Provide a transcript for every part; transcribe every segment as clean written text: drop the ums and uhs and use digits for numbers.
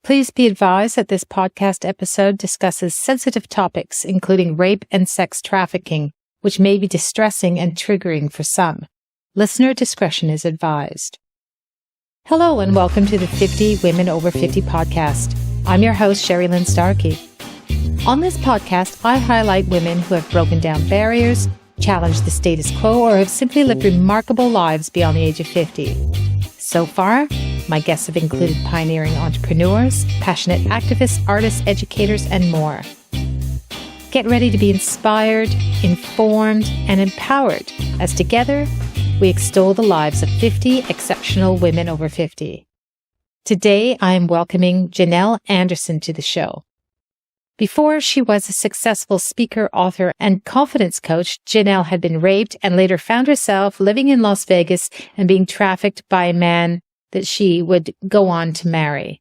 Please be advised that this podcast episode discusses sensitive topics, including rape and sex trafficking, which may be distressing and triggering for some. Listener discretion is advised. Hello and welcome to the 50 Women Over 50 podcast. I'm your host, Sherrilynne Starkie. On this podcast, I highlight women who have broken down barriers, challenged the status quo, or have simply lived remarkable lives beyond the age of 50. So far, my guests have included pioneering entrepreneurs, passionate activists, artists, educators, and more. Get ready to be inspired, informed, and empowered as together we extol the lives of 50 exceptional women over 50. Today, I am welcoming Janelle Anderson to the show. Before she was a successful speaker, author, and confidence coach, Janelle had been raped and later found herself living in Las Vegas and being trafficked by a man that she would go on to marry.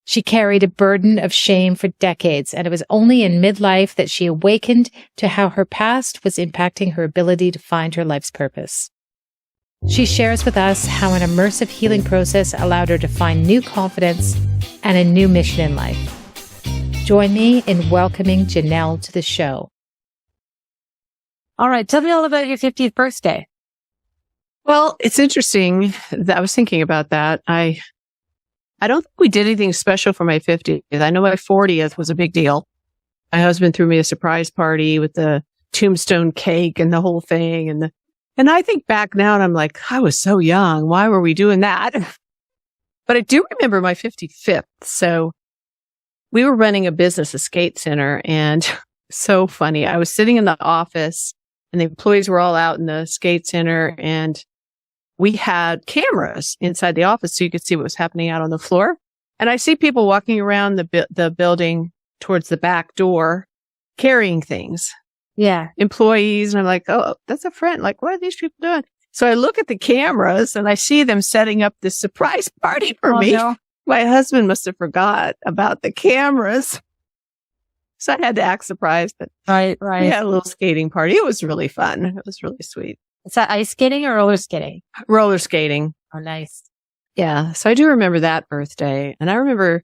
She carried a burden of shame for decades, and it was only in midlife that she awakened to how her past was impacting her ability to find her life's purpose. She shares with us how an immersive healing process allowed her to find new confidence and a new mission in life. Join me in welcoming Janelle to the show. All right, tell me all about your 50th birthday. Well, it's interesting that I was thinking about that. I don't think we did anything special for my 50th. I know my 40th was a big deal. My husband threw me a surprise party with the tombstone cake and the whole thing. And I think back now and I'm like, I was so young. Why were we doing that? But I do remember my 55th. So we were running a business, a skate center, and so funny. I was sitting in the office and the employees were all out in the skate center, and we had cameras inside the office so you could see what was happening out on the floor. And I see people walking around the building towards the back door carrying things. Yeah. Employees. And I'm like, oh, that's a friend. Like, what are these people doing? So I look at the cameras and I see them setting up this surprise party for me. No. My husband must have forgot about the cameras. So I had to act surprised. But right. We had a little skating party. It was really fun. It was really sweet. Is that ice skating or roller skating? Roller skating. Oh, nice. Yeah. So I do remember that birthday. And I remember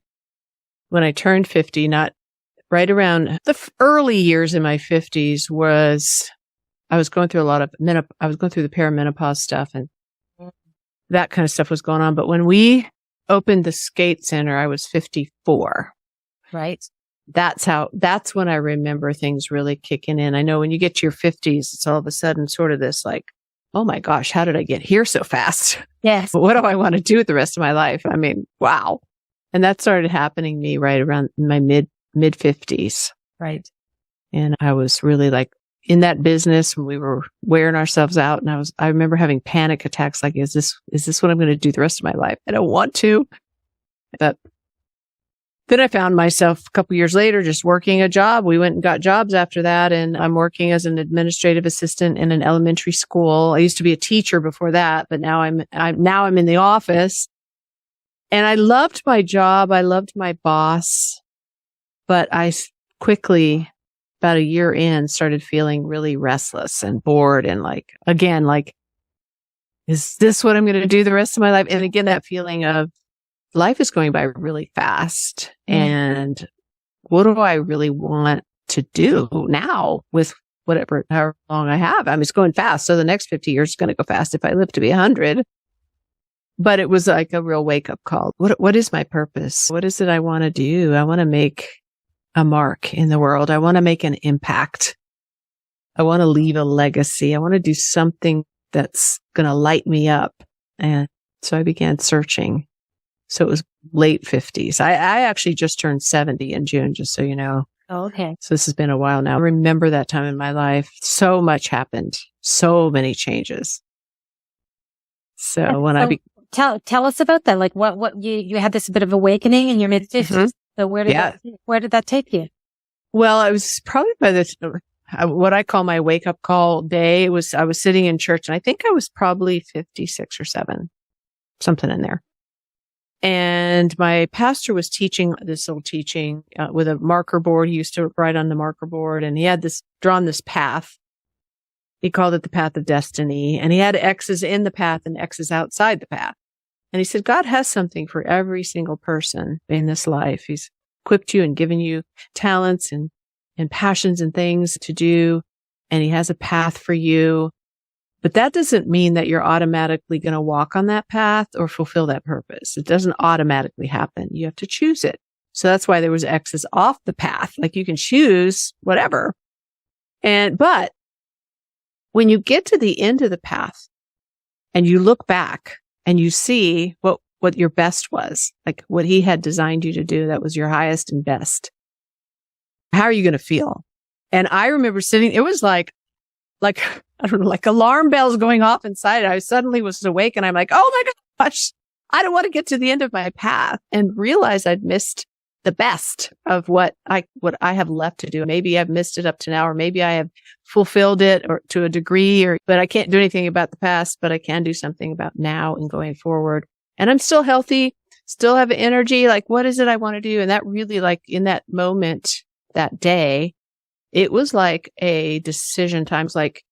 when I turned 50, not right around the early years in my 50s I was going through a lot of I was going through the perimenopause stuff and that kind of stuff was going on. But when we opened the skate center, I was 54. Right. That's when I remember things really kicking in. I know when you get to your 50s, it's all of a sudden sort of this like, oh my gosh, how did I get here so fast? Yes. What do I want to do with the rest of my life? I mean, wow. And that started happening to me right around my mid 50s. Right. And I was really like in that business when we were wearing ourselves out. And I remember having panic attacks. Like, is this what I'm going to do the rest of my life? I don't want to. But then I found myself a couple years later just working a job. We went and got jobs after that. And I'm working as an administrative assistant in an elementary school. I used to be a teacher before that, but now I'm in the office. And I loved my job. I loved my boss. But I quickly, about a year in, started feeling really restless and bored and like, again, like, is this what I'm going to do the rest of my life? And again, that feeling of life is going by really fast. And what do I really want to do now with however long I have? I mean, it's going fast. So the next 50 years is going to go fast if I live to be 100. But it was like a real wake up call. What is my purpose? What is it I want to do? I want to make a mark in the world. I want to make an impact. I want to leave a legacy. I want to do something that's going to light me up. And so I began searching. So it was late 50s. I actually just turned 70 in June, just so you know. Oh, okay. So this has been a while now. I remember that time in my life. So much happened. So many changes. So tell us about that. Like what you had this bit of awakening in your mid 50s. Mm-hmm. So where did that take you? Well, it was probably by this, what I call my wake up call day. I was sitting in church and I think I was probably 56 or 7, something in there. And my pastor was teaching this little teaching with a marker board. He used to write on the marker board, and he had drawn this path. He called it the path of destiny, and he had X's in the path and X's outside the path. And he said, God has something for every single person in this life. He's equipped you and given you talents and passions and things to do. And he has a path for you. But that doesn't mean that you're automatically going to walk on that path or fulfill that purpose. It doesn't automatically happen. You have to choose it. So that's why there was X's off the path. Like you can choose whatever. But when you get to the end of the path and you look back and you see what your best was, like what he had designed you to do, that was your highest and best, how are you going to feel? And I remember sitting, it was like, I don't know, like alarm bells going off inside. I suddenly was awake and I'm like, oh my gosh, I don't want to get to the end of my path and realize I'd missed the best of what I have left to do. Maybe I've missed it up to now, or maybe I have fulfilled it or to a degree, but I can't do anything about the past, but I can do something about now and going forward. And I'm still healthy, still have energy. Like, what is it I want to do? And that really, like in that moment, that day, it was like a decision time. It was like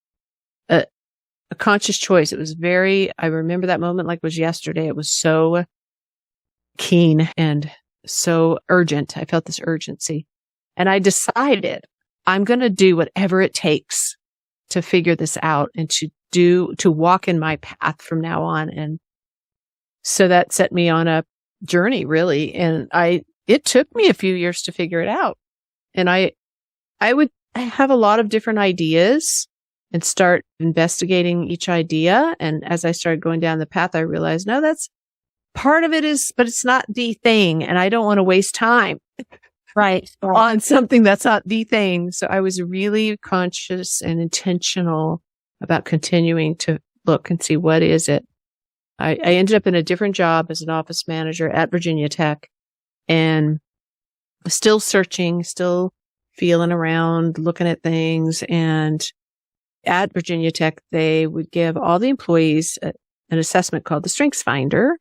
a conscious choice. It was I remember that moment like it was yesterday. It was so keen and so urgent. I felt this urgency. And I decided I'm going to do whatever it takes to figure this out and to walk in my path from now on. And so that set me on a journey, really. And it took me a few years to figure it out. And I have a lot of different ideas and start investigating each idea. And as I started going down the path, I realized, no, that's part of it but it's not the thing. And I don't want to waste time on something that's not the thing. So I was really conscious and intentional about continuing to look and see what is it. I ended up in a different job as an office manager at Virginia Tech and still searching, still feeling around, looking at things. And at Virginia Tech, they would give all the employees an assessment called the Strengths Finder,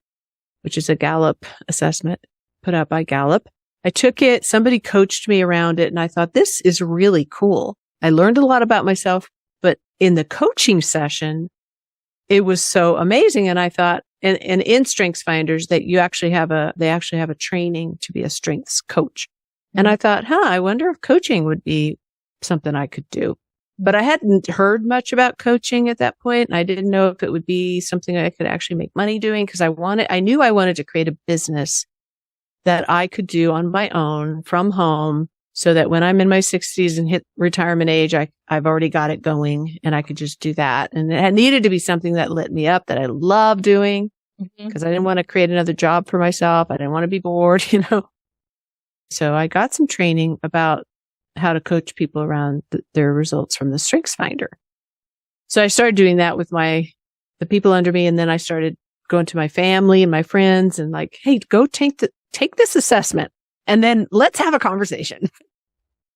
which is a Gallup assessment put out by Gallup. I took it. Somebody coached me around it. And I thought, this is really cool. I learned a lot about myself, but in the coaching session, it was so amazing. And I thought, and in Strengths Finders, that they actually have a training to be a strengths coach. And I thought, I wonder if coaching would be something I could do. But I hadn't heard much about coaching at that point, and I didn't know if it would be something I could actually make money doing, because I knew I wanted to create a business that I could do on my own from home, so that when I'm in my 60s and hit retirement age, I've already got it going and I could just do that. And it needed to be something that lit me up, that I love doing, because I didn't want to create another job for myself. I didn't want to be bored, So I got some training about how to coach people around their results from the Strengths Finder. So I started doing that with the people under me. And then I started going to my family and my friends and like, hey, go take this assessment and then let's have a conversation.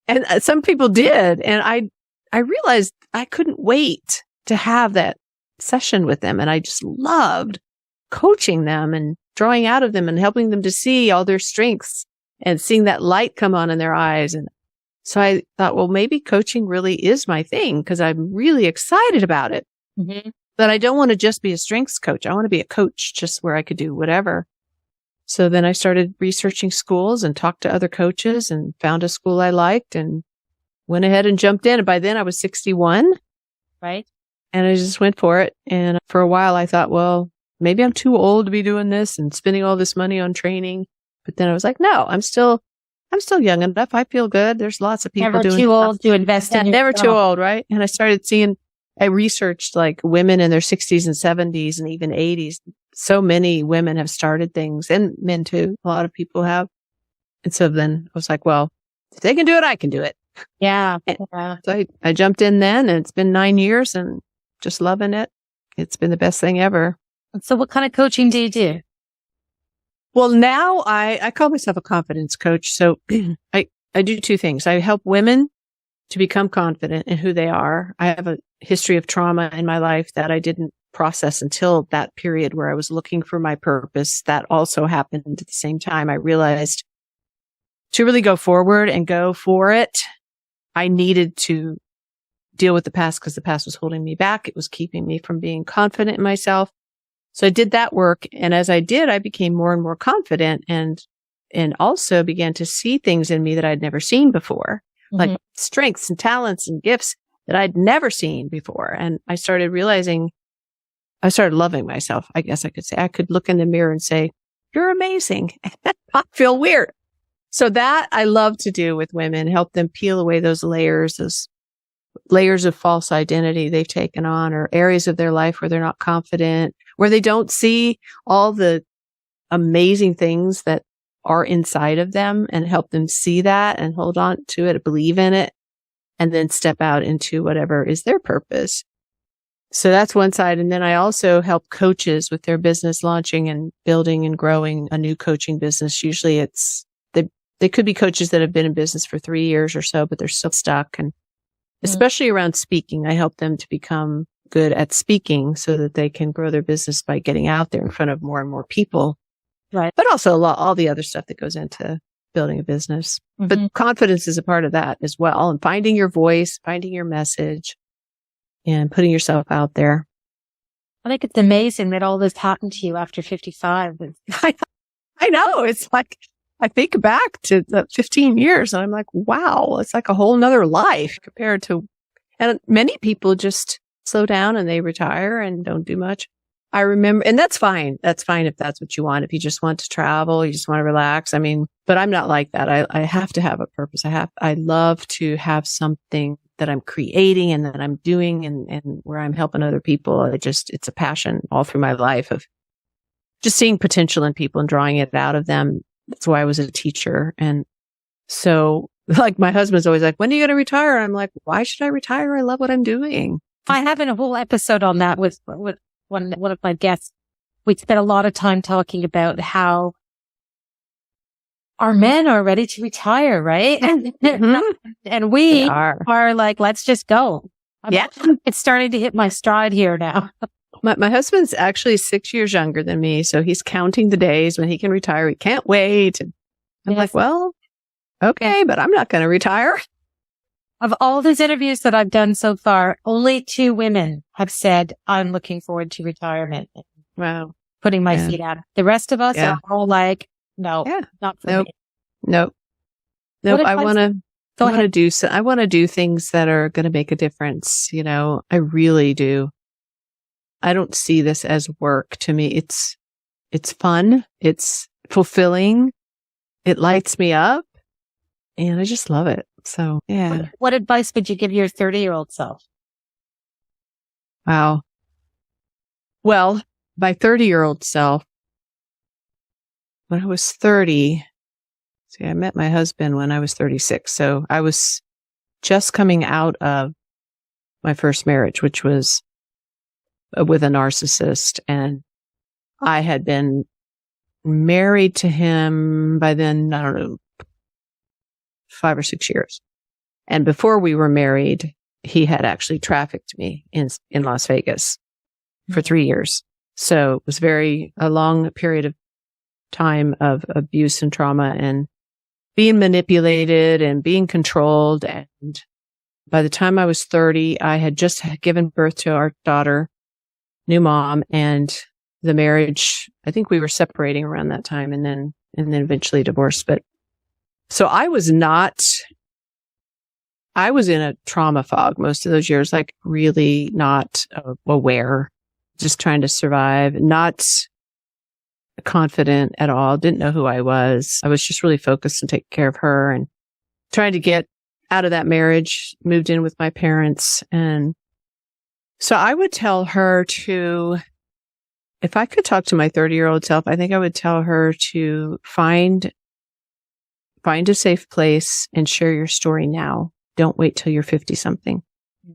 And some people did. And I realized I couldn't wait to have that session with them. And I just loved coaching them and drawing out of them and helping them to see all their strengths and seeing that light come on in their eyes. And so I thought, well, maybe coaching really is my thing, because I'm really excited about it. But I don't want to just be a strengths coach. I want to be a coach just where I could do whatever. So then I started researching schools and talked to other coaches and found a school I liked and went ahead and jumped in. And by then I was 61. Right. And I just went for it. And for a while I thought, well, maybe I'm too old to be doing this and spending all this money on training. But then I was like, no, I'm still young enough. I feel good. There's lots of people never doing too old to invest in never yourself. too old, right? And I researched like women in their 60s and 70s and even 80s. So many women have started things, and men too. A lot of people have. And so then I was like, well, if they can do it, I can do it. Yeah. So I jumped in then, and it's been 9 years and just loving it. It's been the best thing ever. So what kind of coaching do you do? Well, now I call myself a confidence coach. So I do two things. I help women to become confident in who they are. I have a history of trauma in my life that I didn't process until that period where I was looking for my purpose. That also happened at the same time. I realized to really go forward and go for it, I needed to deal with the past, because the past was holding me back. It was keeping me from being confident in myself. So I did that work. And as I did, I became more and more confident and also began to see things in me that I'd never seen before, like strengths and talents and gifts that I'd never seen before. And I started loving myself. I guess I could say I could look in the mirror and say, you're amazing. I feel weird. So that I love to do with women, help them peel away those layers of false identity they've taken on, or areas of their life where they're not confident, where they don't see all the amazing things that are inside of them, and help them see that and hold on to it, believe in it, and then step out into whatever is their purpose. So that's one side. And then I also help coaches with their business launching and building and growing a new coaching business. Usually they could be coaches that have been in business for 3 years or so, but they're still stuck. And especially around speaking, I help them to become good at speaking so that they can grow their business by getting out there in front of more and more people. Right. But also all the other stuff that goes into building a business. But confidence is a part of that as well. And finding your voice, finding your message, and putting yourself out there. I think it's amazing that all this happened to you after 55. I know. It's like, I think back to the 15 years and I'm like, wow, it's like a whole nother life compared to, and many people just slow down and they retire and don't do much. I remember, and that's fine. That's fine if that's what you want. If you just want to travel, you just want to relax. I mean, but I'm not like that. I have to have a purpose. I love to have something that I'm creating and that I'm doing and where I'm helping other people. It's a passion all through my life of just seeing potential in people and drawing it out of them. That's why I was a teacher. And so like my husband's always like, when are you going to retire? I'm like, why should I retire? I love what I'm doing. I have a whole episode on that with one of my guests. We spent a lot of time talking about how our men are ready to retire, right? And we are like, let's just go. It's starting to hit my stride here now. My husband's actually 6 years younger than me, so he's counting the days when he can retire. He can't wait. And I'm like, well, okay, but I'm not going to retire. Of all these interviews that I've done so far, only 2 women have said, I'm looking forward to retirement. Wow. Putting my feet out. The rest of us are all like, no, not for me. Nope. I want to do things that are going to make a difference. You know, I really do. I don't see this as work. To me, it's fun. It's fulfilling. It lights me up and I just love it. So, yeah. What advice would you give your 30-year-old self? Wow. Well, my 30-year-old self, when I was 30, I met my husband when I was 36. So I was just coming out of my first marriage, which was with a narcissist. And I had been married to him by then, I don't know, 5 or 6 years. And before we were married, he had actually trafficked me in Las Vegas for 3 years. So it was a long period of time of abuse and trauma and being manipulated and being controlled. And by the time I was 30, I had just given birth to our daughter, new mom, and the marriage, I think we were separating around that time and then eventually divorced. But so I was in a trauma fog most of those years, like really not aware, just trying to survive, not confident at all, didn't know who I was. I was just really focused on taking care of her and trying to get out of that marriage, moved in with my parents. And so I would tell her if I could talk to my 30-year-old self, I think I would tell her to find a safe place and share your story now. Don't wait till you're 50 something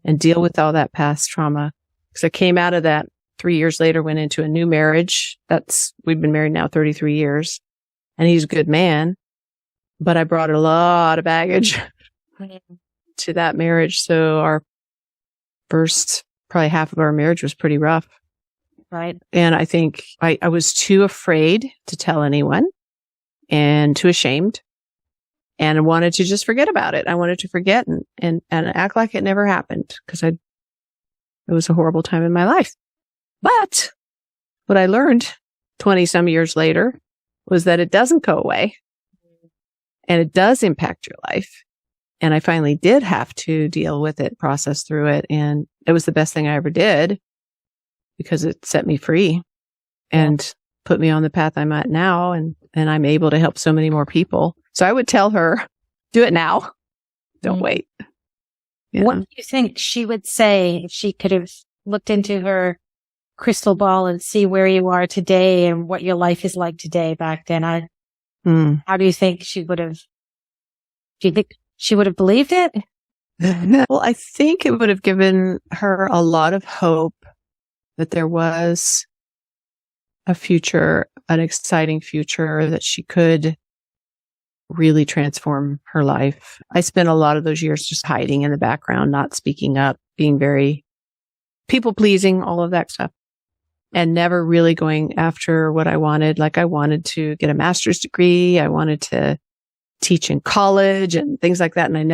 and deal with all that past trauma. Because I came out of that 3 years later, went into a new marriage. We've been married now 33 years and he's a good man, but I brought a lot of baggage to that marriage. So our first, probably half of our marriage was pretty rough. Right. And I think I was too afraid to tell anyone and too ashamed. And I wanted to just forget about it. I wanted to forget and act like it never happened because it was a horrible time in my life. But what I learned 20 some years later was that it doesn't go away and it does impact your life. And I finally did have to deal with it, process through it. And it was the best thing I ever did because it set me free and put me on the path I'm at now. And I'm able to help so many more people. So I would tell her, do it now. Don't wait. Yeah. What do you think she would say if she could have looked into her crystal ball and see where you are today and what your life is like today back then? How do you think she would have, do you think she would have believed it? Well, I think it would have given her a lot of hope that there was a future, an exciting future, that she could really transform her life. I spent a lot of those years just hiding in the background, not speaking up, being very people pleasing, all of that stuff, and never really going after what I wanted. Like I wanted to get a master's degree. I wanted to teach in college and things like that. And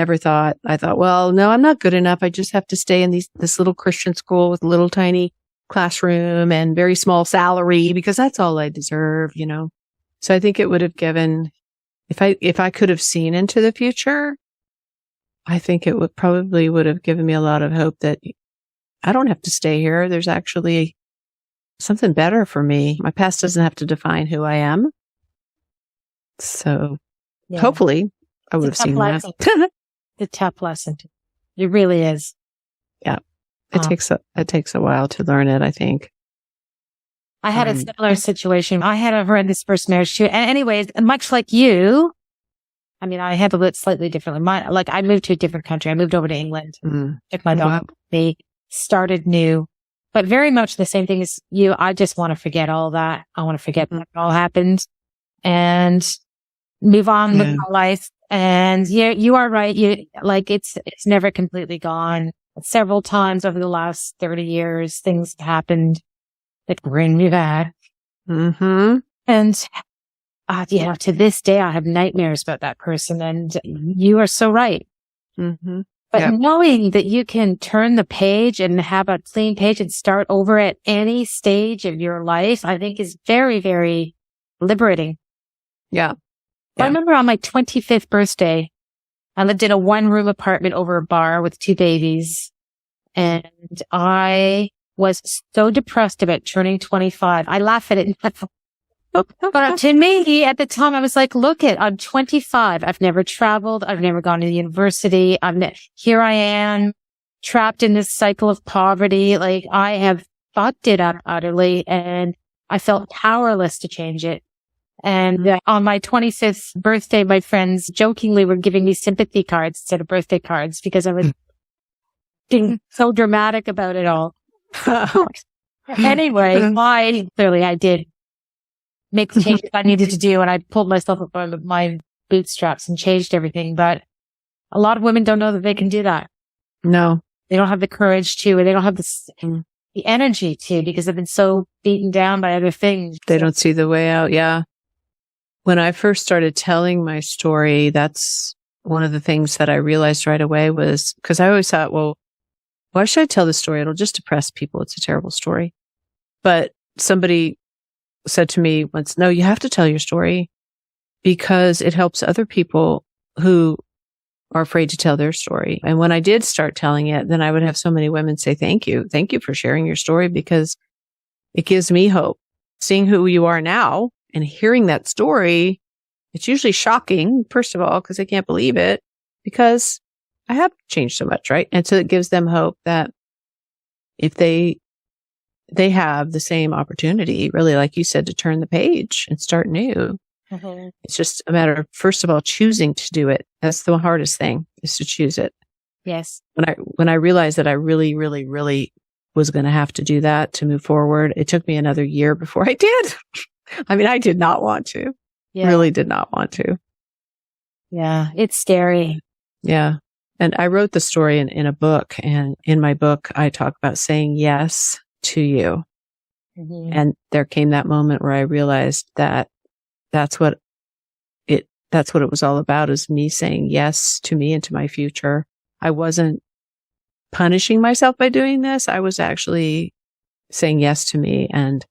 I thought, well, no, I'm not good enough. I just have to stay in this little Christian school with a little tiny classroom and very small salary because that's all I deserve, you know? So I think it would have given, if I could have seen into the future, I think it would have given me a lot of hope that I don't have to stay here. There's actually something better for me. My past doesn't have to define who I am. So hopefully I would have seen that. The tough lesson. It really is. Yeah. It takes a while to learn it, I think. I had a similar situation. I had a horrendous first marriage too. And anyways, much like you, I mean, I handled it slightly differently. I moved to a different country. I moved over to England. Took my dog. They started new, but very much the same thing as you. I just want to forget all that. I want to forget what all happened and move on with my life. And you are right. It's never completely gone. Several times over the last 30 years, things have happened that bring me back. And, to this day, I have nightmares about that person. And you are so right. But knowing that you can turn the page and have a clean page and start over at any stage of your life, I think is very, very liberating. Yeah. I remember on my 25th birthday, I lived in a one-room apartment over a bar with 2 babies. And I was so depressed about turning 25. I laugh at it. But to me, at the time, I was like, I'm 25. I've never traveled. I've never gone to university. Here I am, trapped in this cycle of poverty. Like, I have fucked it up utterly, and I felt powerless to change it. And on my 25th birthday, my friends jokingly were giving me sympathy cards instead of birthday cards because I was being so dramatic about it all. Anyway, I did make the changes I needed to do, and I pulled myself up by my bootstraps and changed everything. But a lot of women don't know that they can do that. No. They don't have the courage to, and they don't have the energy to, because they've been so beaten down by other things. They don't see the way out. Yeah. When I first started telling my story, that's one of the things that I realized right away was, because I always thought, well, why should I tell this story? It'll just depress people. It's a terrible story. But somebody said to me once, no, you have to tell your story because it helps other people who are afraid to tell their story. And when I did start telling it, then I would have so many women say, thank you. Thank you for sharing your story because it gives me hope. Seeing who you are now and hearing that story, it's usually shocking, first of all, because they can't believe it because I have changed so much, right? And so it gives them hope that if they have the same opportunity, really, like you said, to turn the page and start new. It's just a matter of, first of all, choosing to do it. That's the hardest thing, is to choose it. Yes. When I realized that I really, really, really was going to have to do that to move forward, it took me another year before I did. I mean, I did not want to. Yeah. Really did not want to. Yeah. It's scary. Yeah. And I wrote the story in a book, and in my book, I talk about saying yes to you. And there came that moment where I realized that that's what it was all about, is me saying yes to me and to my future. I wasn't punishing myself by doing this. I was actually saying yes to me and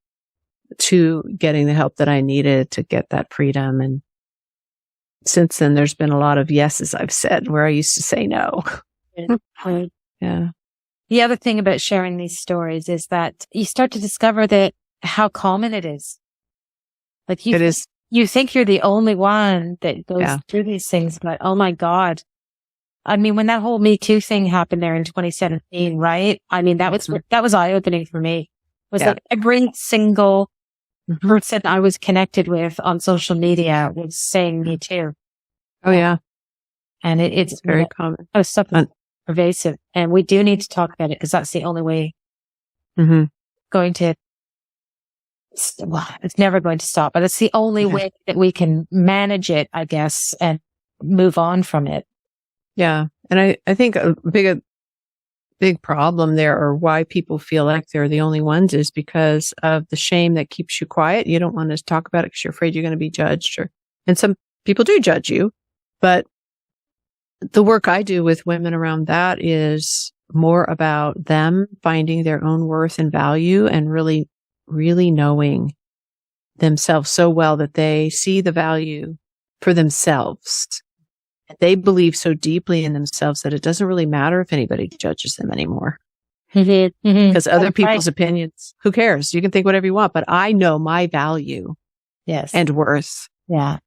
to getting the help that I needed to get that freedom. And since then, there's been a lot of yeses I've said where I used to say no. Yeah. The other thing about sharing these stories is that you start to discover that how common it is. Like It is. you think you're the only one that goes through these things, but oh my God. I mean, when that whole Me Too thing happened there in 2017, right? I mean, that was eye-opening for me. It was like every single person I was connected with on social media was saying Me Too. Oh yeah. And it's very common. It was something pervasive. And we do need to talk about it because that's the only way going to, well, it's never going to stop, but it's the only way that we can manage it, I guess, and move on from it. Yeah. And I think a big problem there, or why people feel like they're the only ones, is because of the shame that keeps you quiet. You don't want to talk about it because you're afraid you're going to be judged, and some people do judge you. But the work I do with women around that is more about them finding their own worth and value and really, really knowing themselves so well that they see the value for themselves. They believe so deeply in themselves that it doesn't really matter if anybody judges them anymore. Because other people's opinions, who cares? You can think whatever you want, but I know my value and worth. Yeah.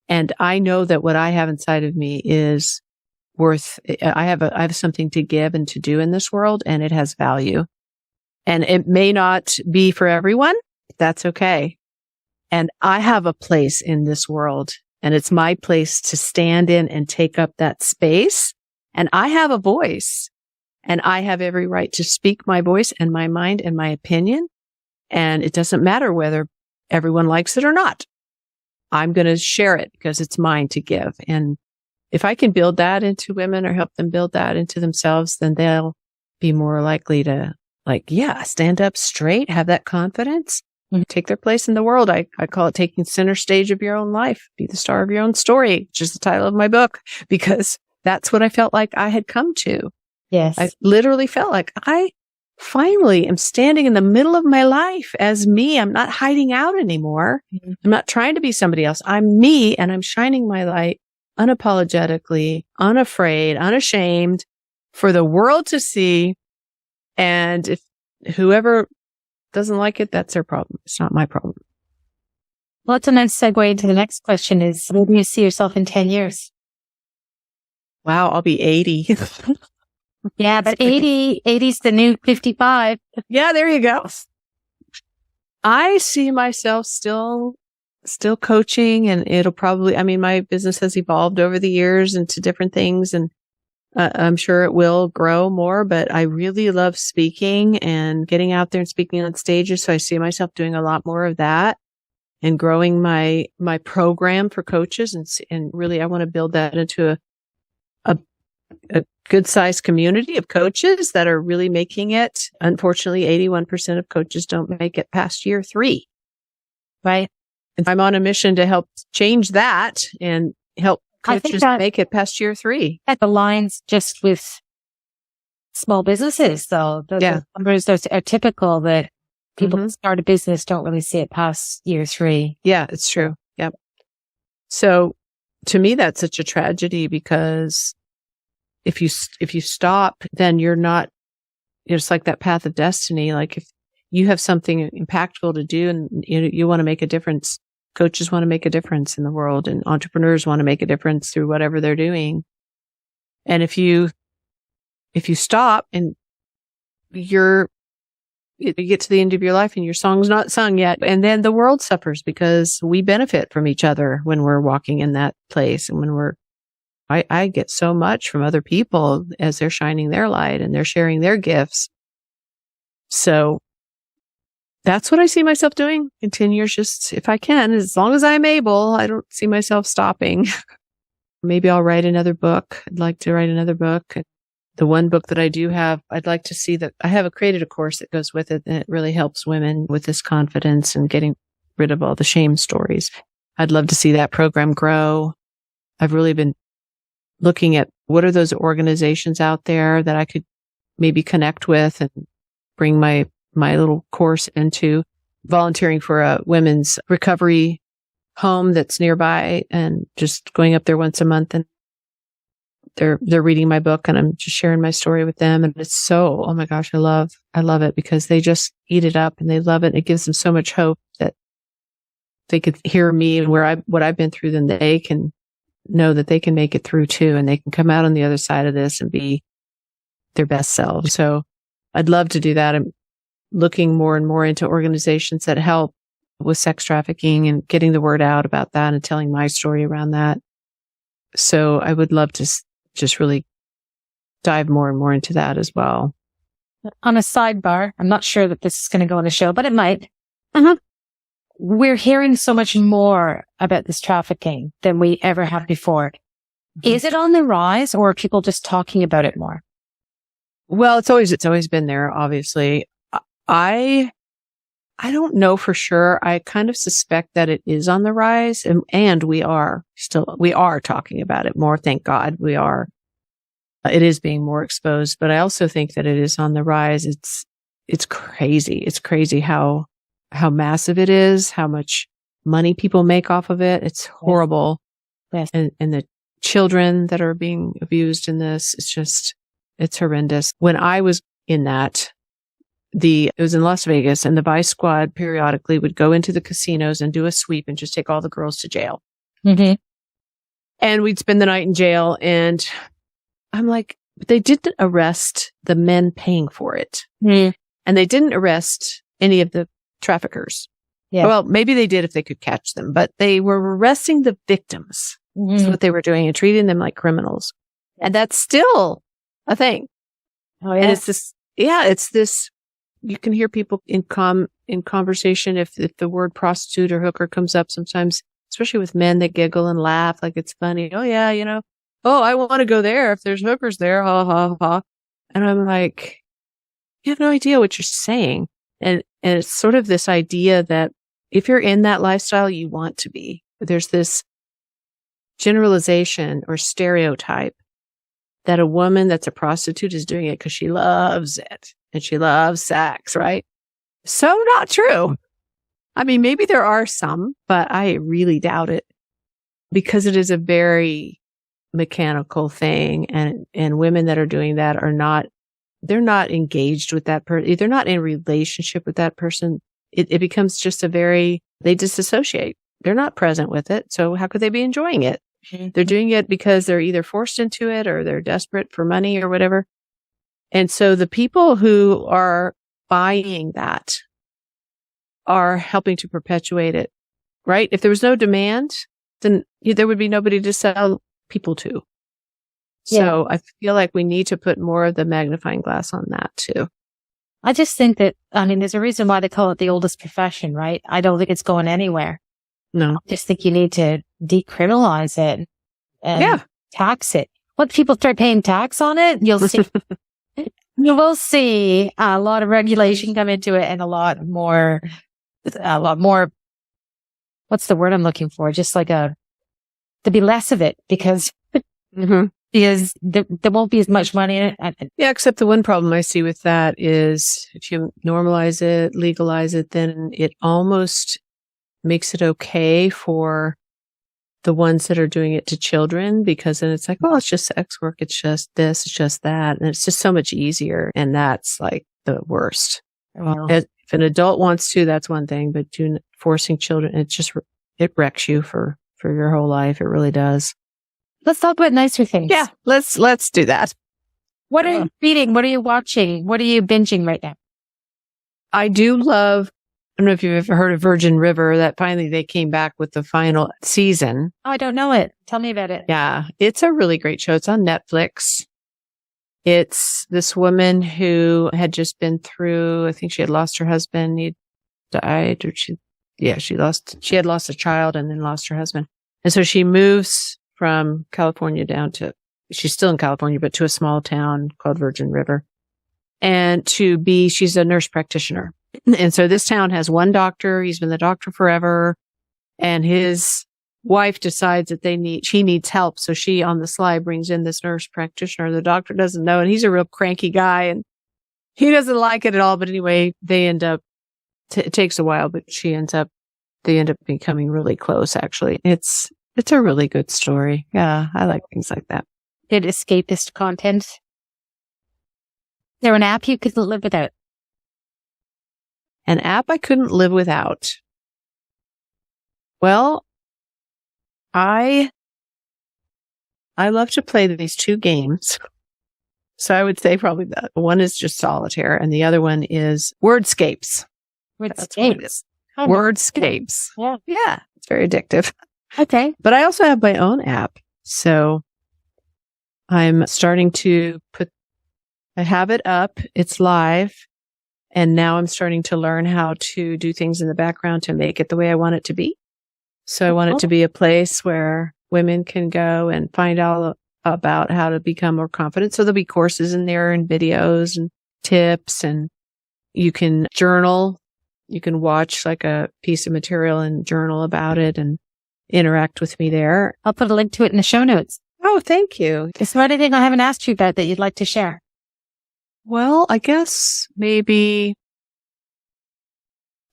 And I know that what I have inside of me is worth. I have something to give and to do in this world, and it has value. And it may not be for everyone. That's okay. And I have a place in this world, and it's my place to stand in and take up that space. And I have a voice, and I have every right to speak my voice and my mind and my opinion. And it doesn't matter whether everyone likes it or not. I'm going to share it because it's mine to give. And if I can build that into women or help them build that into themselves, then they'll be more likely to stand up straight, have that confidence, take their place in the world. I call it taking center stage of your own life, be the star of your own story, which is the title of my book, because that's what I felt like I had come to. Yes. I literally felt like I finally am standing in the middle of my life as me. I'm not hiding out anymore. I'm not trying to be somebody else. I'm me, and I'm shining my light unapologetically, unafraid, unashamed for the world to see. And if whoever doesn't like it, that's their problem. It's not my problem. Well, it's a nice segue into the next question is, where do you see yourself in 10 years? Wow, I'll be 80. Yeah, but 80's the new 55. Yeah, there you go. I see myself still coaching, and it'll probably, my business has evolved over the years into different things, and I'm sure it will grow more, but I really love speaking and getting out there and speaking on stages. So I see myself doing a lot more of that and growing my program for coaches. And really, I want to build that into a good sized community of coaches that are really making it. Unfortunately, 81% of coaches don't make it past year 3. Right. And I'm on a mission to help change that and help coaches make it past year 3. That aligns just with small businesses, though. The numbers are typical that people that start a business don't really see it past year 3. Yeah, it's true. Yep. So to me, that's such a tragedy, because if you stop, then you're not, it's like that path of destiny. Like if you have something impactful to do and you want to make a difference, coaches want to make a difference in the world, and entrepreneurs want to make a difference through whatever they're doing. And if you stop and you get to the end of your life and your song's not sung yet, and then the world suffers, because we benefit from each other when we're walking in that place. And when I get so much from other people as they're shining their light and they're sharing their gifts. So that's what I see myself doing in 10 years, just if I can, as long as I'm able. I don't see myself stopping. Maybe I'll write another book. I'd like to write another book. The one book that I do have, I'd like to see that I have created a course that goes with it, and it really helps women with this confidence and getting rid of all the shame stories. I'd love to see that program grow. I've really been looking at what are those organizations out there that I could maybe connect with and bring my little course into. volunteering for a women's recovery home that's nearby and just going up there once a month, and they're reading my book, and I'm just sharing my story with them. And it's so, oh my gosh, I love it because they just eat it up and they love it. It gives them so much hope that they could hear me and what I've been through, then they can know that they can make it through too. And they can come out on the other side of this and be their best selves. So I'd love to do that. I'm looking more and more into organizations that help with sex trafficking and getting the word out about that and telling my story around that. So I would love to just really dive more and more into that as well. On a sidebar, I'm not sure that this is going to go on a show, but it might. Uh-huh. We're hearing so much more about this trafficking than we ever have before. Mm-hmm. Is it on the rise, or are people just talking about it more? Well, it's always been there, obviously. I don't know for sure. I kind of suspect that it is on the rise, and we are talking about it more. Thank God we are. It is being more exposed, but I also think that it is on the rise. It's crazy. It's crazy how massive it is, how much money people make off of it. It's horrible. Yes. And the children that are being abused in this, it's horrendous. When I was in that, it was in Las Vegas, and the Vice Squad periodically would go into the casinos and do a sweep and just take all the girls to jail. Mm-hmm. And we'd spend the night in jail. And I'm like, but they didn't arrest the men paying for it. Mm. And they didn't arrest any of the traffickers. Yeah. Well, maybe they did if they could catch them, but they were arresting the victims. Mm-hmm. That's what they were doing, and treating them like criminals. And that's still a thing. Oh, yeah. And it's this, you can hear people in conversation if the word prostitute or hooker comes up sometimes, especially with men that giggle and laugh like it's funny. Oh yeah, oh, I want to go there if there's hookers there. Ha ha ha. And I'm like, you have no idea what you're saying. And it's sort of this idea that if you're in that lifestyle, you want to be. There's this generalization or stereotype that a woman that's a prostitute is doing it because she loves it and she loves sex, right? So not true. I mean, maybe there are some, but I really doubt it, because it is a very mechanical thing. And women that are doing that they're not engaged with that person. They're not in a relationship with that person. It becomes just they disassociate. They're not present with it. So how could they be enjoying it? Mm-hmm. They're doing it because they're either forced into it or they're desperate for money or whatever. And so the people who are buying that are helping to perpetuate it, right? If there was no demand, then there would be nobody to sell people to. So I feel like we need to put more of the magnifying glass on that too. I just think that, there's a reason why they call it the oldest profession, right? I don't think it's going anywhere. No. I just think you need to decriminalize it and tax it. Once people start paying tax on it, you'll see, you will see a lot of regulation come into it, and a lot more, what's the word I'm looking for? Just like to be less of it, because mm-hmm. Because there won't be as much money in it. Yeah, except the one problem I see with that is if you normalize it, legalize it, then it almost makes it okay for the ones that are doing it to children, because then it's like, oh, it's just sex work. It's just this, it's just that. And it's just so much easier. And that's like the worst. Well, if an adult wants to, that's one thing, but forcing children, it wrecks you for your whole life. It really does. Let's talk about nicer things. Yeah, let's do that. What are you reading? What are you watching? What are you binging right now? I do love, I don't know if you've ever heard of Virgin River, that finally they came back with the final season. Oh, I don't know it. Tell me about it. Yeah, it's a really great show. It's on Netflix. It's this woman who had just been through, I think she had lost her husband. He died, or she had lost a child and then lost her husband. And so she moves from California she's still in California, but to a small town called Virgin River. And she's a nurse practitioner. And so this town has one doctor. He's been the doctor forever. And his wife decides that she needs help. So she, on the sly, brings in this nurse practitioner. The doctor doesn't know. And he's a real cranky guy and he doesn't like it at all. But anyway, they end up it takes a while, but they end up becoming really close, actually. It's a really good story. Yeah, I like things like that. Good escapist content. Is there an app you couldn't live without? An app I couldn't live without. Well, I love to play these two games. So I would say probably that one is just solitaire and the other one is Wordscapes. Wordscapes. Wordscapes. Yeah. Yeah. It's very addictive. Okay. But I also have my own app. So I'm starting to I have it up. It's live. And now I'm starting to learn how to do things in the background to make it the way I want it to be. So I want it to be a place where women can go and find out about how to become more confident. So there'll be courses in there and videos and tips, and you can journal. You can watch like a piece of material and journal about it and interact with me there. I'll put a link to it in the show notes. Oh, thank you. Is there anything I haven't asked you about that you'd like to share? Well, I guess maybe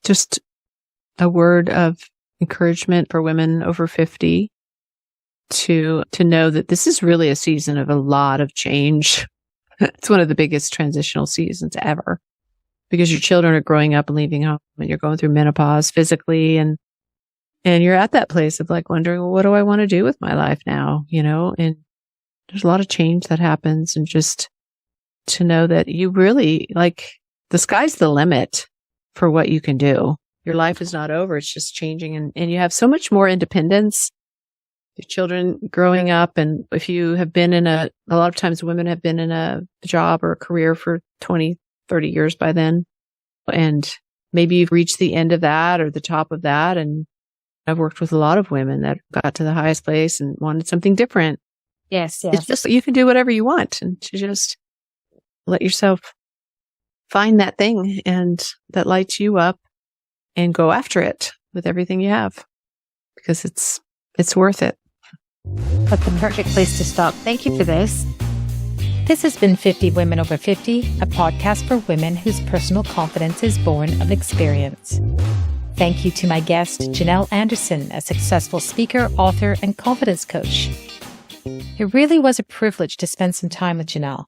just a word of encouragement for women over 50 to know that this is really a season of a lot of change. It's one of the biggest transitional seasons ever because your children are growing up and leaving home and you're going through menopause physically and you're at that place of like wondering, well, what do I want to do with my life now? And there's a lot of change that happens, and just to know that you really the sky's the limit for what you can do. Your life is not over. It's just changing. And you have so much more independence. Your children growing up. And if you have been a lot of times women have been in a job or a career for 20, 30 years by then. And maybe you've reached the end of that or the top of that. And I've worked with a lot of women that got to the highest place and wanted something different. Yes. It's just, you can do whatever you want and to just let yourself find that thing and that lights you up and go after it with everything you have because it's worth it. That's the perfect place to stop. Thank you for this. This has been 50 Women Over 50, a podcast for women whose personal confidence is born of experience. Thank you to my guest, Janelle Anderson, a successful speaker, author, and confidence coach. It really was a privilege to spend some time with Janelle.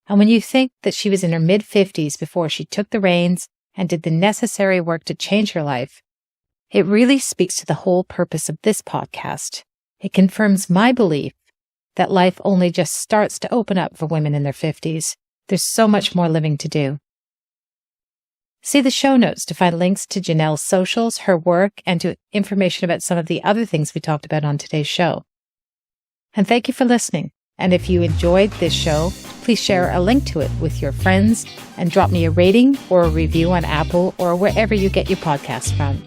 And when you think that she was in her mid-50s before she took the reins and did the necessary work to change her life, it really speaks to the whole purpose of this podcast. It confirms my belief that life only just starts to open up for women in their 50s. There's so much more living to do. See the show notes to find links to Janelle's socials, her work, and to information about some of the other things we talked about on today's show. And thank you for listening. And if you enjoyed this show, please share a link to it with your friends and drop me a rating or a review on Apple or wherever you get your podcasts from.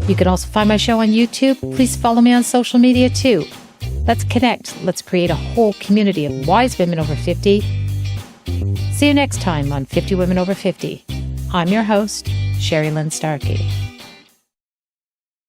You can also find my show on YouTube. Please follow me on social media too. Let's connect. Let's create a whole community of wise women over 50. See you next time on 50 Women Over 50. I'm your host, Sherrilynne Starkie.